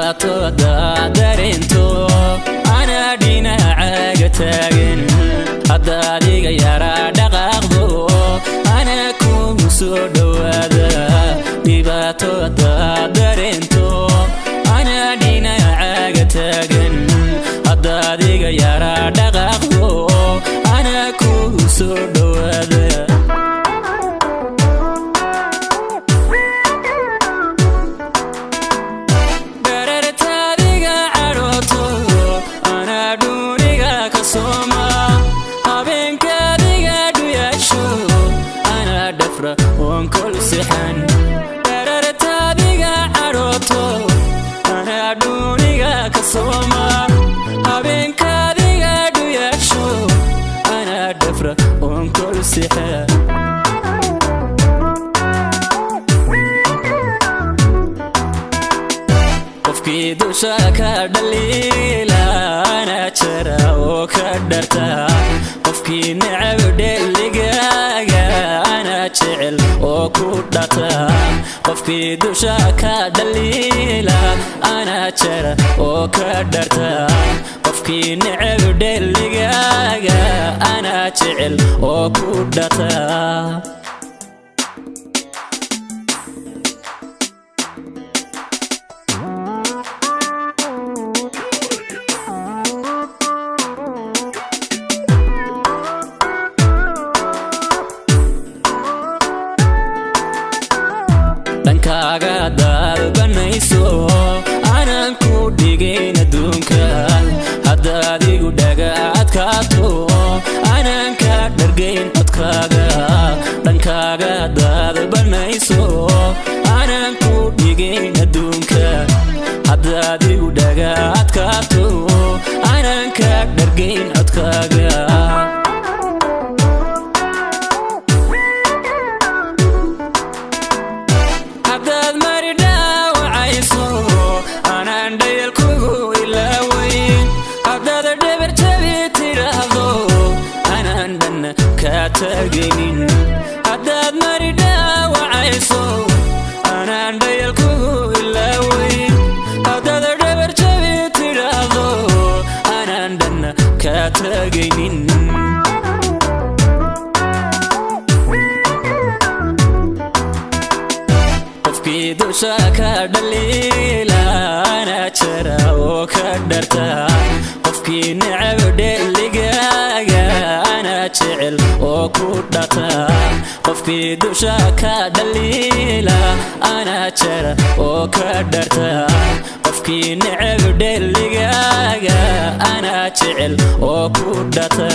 dhibaato daadarinto ana dhinacaaga taagan hadda adiga yaraa dhaqaaqdo ana kugu soo dhawaada dhibaato daadarinto ana dhinacaaga taagan hadda adiga yaraa dhaqaaqdo ana kugu soo dhawaada وانكل سحن دررت بيغا عروتو انا دونيغا كسوما ابينك بيغا دوياشو انا دفرة وانكل سحن قفكي دوشاكا دليلا انا ترى وكدرتا قفكي نعب دليغاغا جعل وكودتا قفكي دوشاكا دليلا انا جرى وكدرتا قفكي نعب دليغاغا انا جعل وكودتا dhankaaga dalbanayso aanan ku dhigayn adduunka hadda adigu dhagaadkaato aanan ka dhargayn codkaaga dhankaaga dalbanayso aanan ku dhigayn adduunka hadda adigu dhagaadkaato aanan ka dhargayn codkaaga كاتاجين عداد مريدا وعيسو أنا عندي الكوكو إلا وين عداد الربر جبي ترادو أنا عندنا كاتاجين قفكي دوشاكا دليلا أنا ترى وكدرتا قفكي نعب دليغاغا جعل وكودتا قفكي دوشاكا دليلا انا جرى وكدرتا قفكي نعب دليغاغا انا جعل وكودتا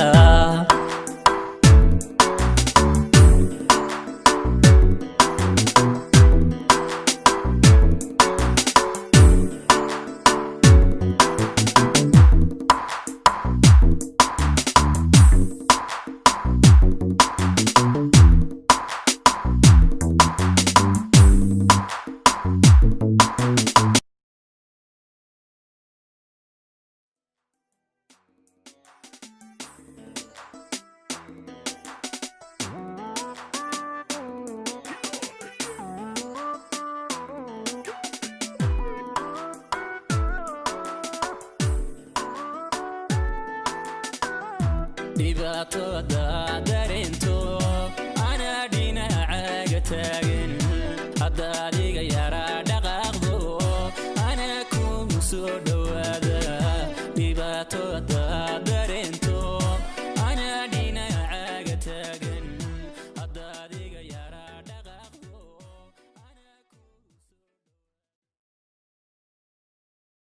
dhibaato daadarinto ana dhinacaaga taagan hadda